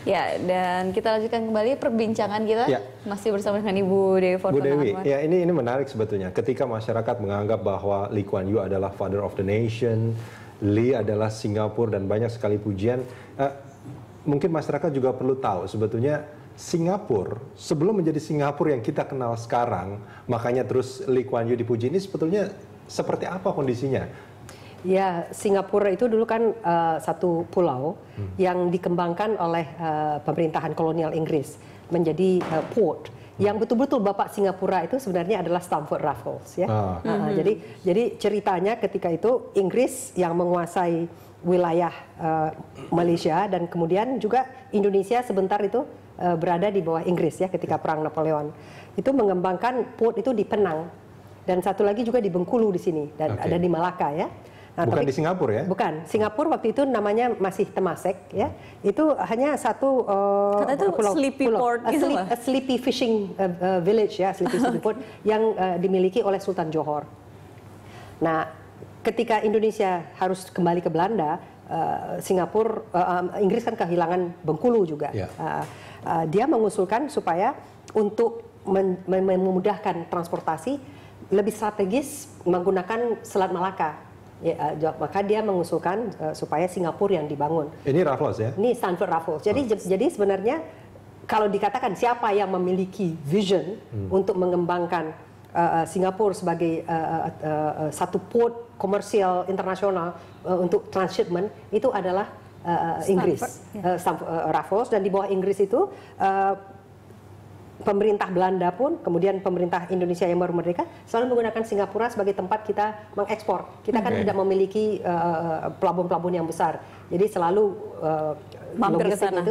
Ya, dan kita lanjutkan kembali perbincangan kita masih bersama dengan Ibu Dewi Bu Dewi, Fortuna. ya ini menarik sebetulnya. Ketika masyarakat menganggap bahwa Lee Kuan Yew adalah father of the nation, Lee adalah Singapura dan banyak sekali pujian, mungkin masyarakat juga perlu tahu sebetulnya Singapura sebelum menjadi Singapura yang kita kenal sekarang, makanya terus Lee Kuan Yew dipuji, ini sebetulnya seperti apa kondisinya? Ya, Singapura itu dulu kan satu pulau yang dikembangkan oleh pemerintahan kolonial Inggris menjadi port. Yang betul-betul bapak Singapura itu sebenarnya adalah Stamford Raffles, ya. Jadi ceritanya ketika itu Inggris yang menguasai wilayah Malaysia dan kemudian juga Indonesia sebentar itu berada di bawah Inggris ya ketika perang Napoleon. Itu mengembangkan port itu di Penang dan satu lagi juga di Bengkulu di sini dan ada di Malaka ya. Nah, bukan di Singapura ya? Bukan. Singapura waktu itu namanya masih Temasek ya. Itu hanya satu pulau, sleepy port gitu lah. Sleepy fishing village ya, sleepy port yang dimiliki oleh Sultan Johor. Nah, ketika Indonesia harus kembali ke Belanda, Singapura, Inggris kan kehilangan Bengkulu juga. Dia mengusulkan supaya untuk memudahkan transportasi lebih strategis menggunakan Selat Malaka. Ya, maka dia mengusulkan supaya Singapura yang dibangun. Ini Raffles ya? Ini Stamford Raffles. Jadi sebenarnya kalau dikatakan siapa yang memiliki vision untuk mengembangkan Singapura sebagai satu port komersial internasional untuk transshipment itu adalah Inggris, Stamford Raffles, dan di bawah Inggris itu pemerintah Belanda pun, kemudian pemerintah Indonesia yang baru merdeka selalu menggunakan Singapura sebagai tempat kita mengekspor. Kita kan tidak memiliki pelabuhan-pelabuhan yang besar, jadi selalu mampir ke sana.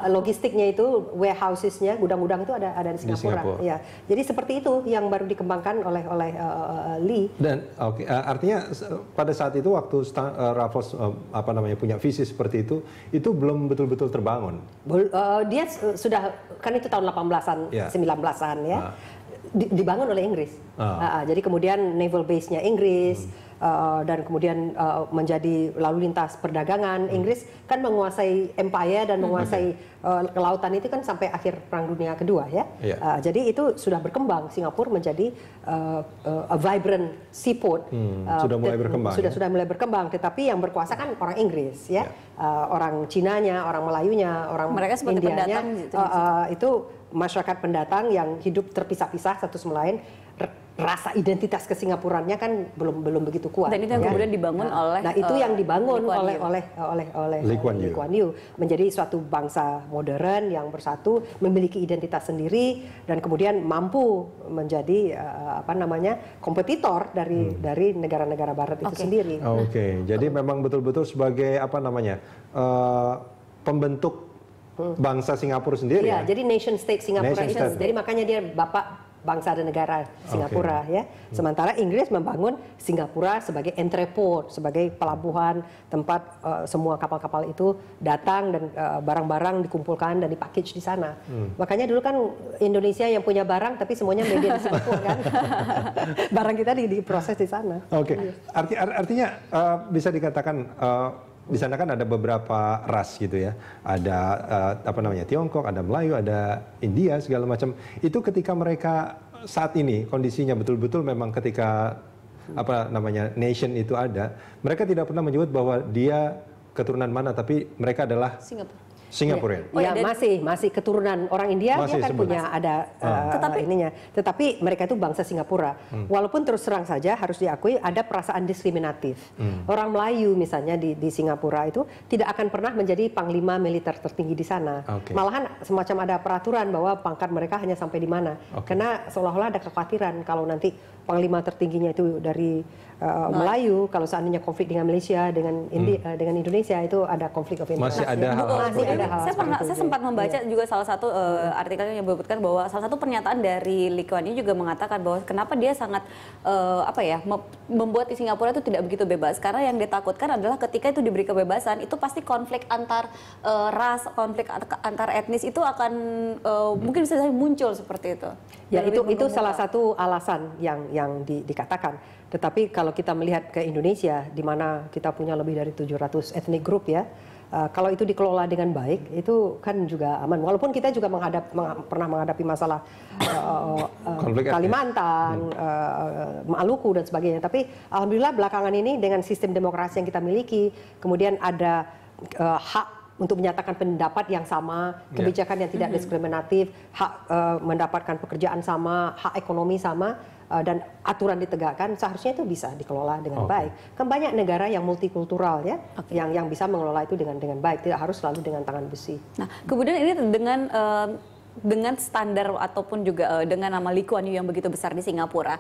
Logistiknya itu, warehousesnya, gudang-gudang itu ada di Singapura. Ya, jadi seperti itu yang baru dikembangkan oleh Lee. Dan artinya pada saat itu waktu Raffles punya visi seperti itu belum betul-betul terbangun. Dia sudah kan itu tahun 18-an, 19-an ya. Dibangun oleh Inggris. Jadi kemudian naval base-nya Inggris. Dan kemudian menjadi lalu lintas perdagangan. Inggris kan menguasai empire dan menguasai kelautan itu kan sampai akhir Perang Dunia Kedua ya. Jadi itu sudah berkembang. Singapura menjadi a vibrant seaport. Sudah mulai berkembang. Sudah mulai berkembang. Tetapi yang berkuasa kan orang Inggris ya. Orang Cinanya, orang Melayunya, orang mereka seperti Indianya. pendatang gitu. Itu masyarakat pendatang yang hidup terpisah-pisah satu sama lain. Rasa identitas kesingapurannya kan belum begitu kuat. Dan itu yang kemudian dibangun oleh. Nah itu yang dibangun oleh Lee Kuan Yew menjadi suatu bangsa modern yang bersatu, memiliki identitas sendiri dan kemudian mampu menjadi kompetitor dari negara-negara Barat itu sendiri. Jadi memang betul-betul sebagai pembentuk bangsa Singapura sendiri. Iya, jadi nation state Singapura itu. Jadi makanya dia bapak bangsa dan negara Singapura ya. Sementara Inggris membangun Singapura sebagai entrepot, sebagai pelabuhan tempat semua kapal-kapal itu datang dan barang-barang dikumpulkan dan dipackage di sana. Makanya dulu kan Indonesia yang punya barang tapi semuanya media di Singapura kan. Barang kita diproses di sana. Artinya bisa dikatakan di sana kan ada beberapa ras gitu ya, ada Tiongkok, ada Melayu, ada India segala macam. Itu ketika mereka saat ini kondisinya betul-betul memang ketika nation itu ada, mereka tidak pernah menyebut bahwa dia keturunan mana, tapi mereka adalah Singapura. Ya, masih keturunan orang India, dia kan punya ada tetapi mereka itu bangsa Singapura. Walaupun terus terang saja harus diakui ada perasaan diskriminatif. Orang Melayu misalnya di Singapura itu tidak akan pernah menjadi panglima militer tertinggi di sana. Malahan semacam ada peraturan bahwa pangkat mereka hanya sampai di mana. Karena seolah-olah ada kekhawatiran kalau nanti panglima tertingginya itu dari Melayu, kalau seandainya konflik dengan Malaysia, dengan Indonesia itu ada konflik of interest. Masih ada hal-hal saya sempat membaca juga salah satu artikelnya yang menyebutkan bahwa salah satu pernyataan dari Lee Kuan Yew juga mengatakan bahwa kenapa dia sangat membuat di Singapura itu tidak begitu bebas, karena yang ditakutkan adalah ketika itu diberi kebebasan itu pasti konflik antar ras, konflik antar etnis itu akan mungkin bisa muncul seperti itu. Ya, itu salah satu alasan yang dikatakan. Tetapi kalau kita melihat ke Indonesia, di mana kita punya lebih dari 700 ethnic group ya, Kalau itu dikelola dengan baik, itu kan juga aman. Walaupun kita juga pernah menghadapi masalah Kalimantan, Maluku dan sebagainya. Tapi alhamdulillah belakangan ini dengan sistem demokrasi yang kita miliki, kemudian ada hak untuk menyatakan pendapat yang sama, kebijakan yang tidak diskriminatif, hak mendapatkan pekerjaan sama, hak ekonomi sama, dan aturan ditegakkan, seharusnya itu bisa dikelola dengan baik. Kan banyak negara yang multikultural ya, yang bisa mengelola itu dengan baik, tidak harus selalu dengan tangan besi. Nah, kemudian ini dengan standar ataupun juga dengan nama Lee Kuan Yew yang begitu besar di Singapura,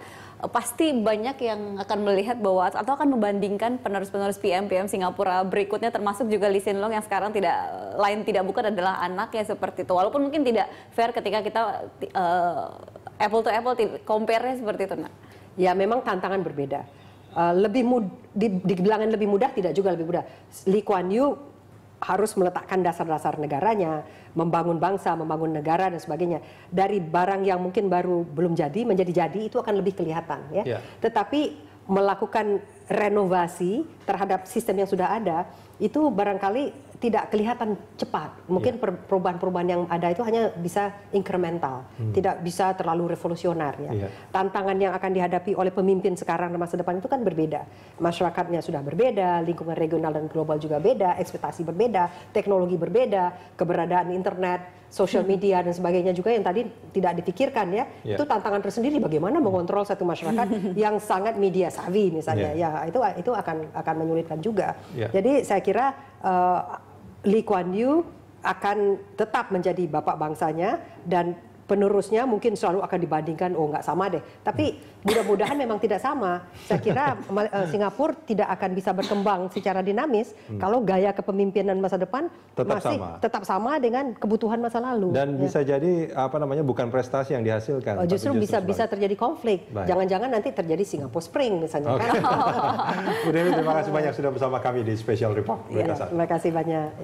pasti banyak yang akan melihat bahwa atau akan membandingkan penerus-penerus PM Singapura berikutnya, termasuk juga Lee Hsien Loong yang sekarang tidak bukan adalah anaknya seperti itu. Walaupun mungkin tidak fair ketika kita apple to apple compare-nya seperti itu, nak. Ya memang tantangan berbeda. Dibilangan lebih mudah, tidak juga lebih mudah. Lee Kuan Yew harus meletakkan dasar-dasar negaranya, membangun bangsa, membangun negara dan sebagainya. Dari barang yang mungkin belum jadi menjadi jadi, itu akan lebih kelihatan ya. Tetapi melakukan renovasi terhadap sistem yang sudah ada itu barangkali tidak kelihatan cepat. Mungkin perubahan-perubahan yang ada itu hanya bisa incremental, tidak bisa terlalu revolusioner ya. Tantangan yang akan dihadapi oleh pemimpin sekarang dan masa depan itu kan berbeda. Masyarakatnya sudah berbeda, lingkungan regional dan global juga beda, ekspektasi berbeda, teknologi berbeda, keberadaan internet, social media dan sebagainya juga yang tadi tidak dipikirkan ya. Itu tantangan tersendiri bagaimana mengontrol satu masyarakat yang sangat media savvy misalnya. Ya itu akan menyulitkan juga. Jadi saya kira Lee Kuan Yew akan tetap menjadi bapak bangsanya dan penerusnya mungkin selalu akan dibandingkan, nggak sama deh. Tapi mudah-mudahan memang tidak sama. Saya kira Singapura tidak akan bisa berkembang secara dinamis kalau gaya kepemimpinan masa depan tetap sama dengan kebutuhan masa lalu. Dan bisa jadi bukan prestasi yang dihasilkan. Justru bisa terjadi konflik. Jangan-jangan nanti terjadi Singapore Spring misalnya. Kan? Bu Dewi, terima kasih banyak sudah bersama kami di Special Report. Terima kasih banyak.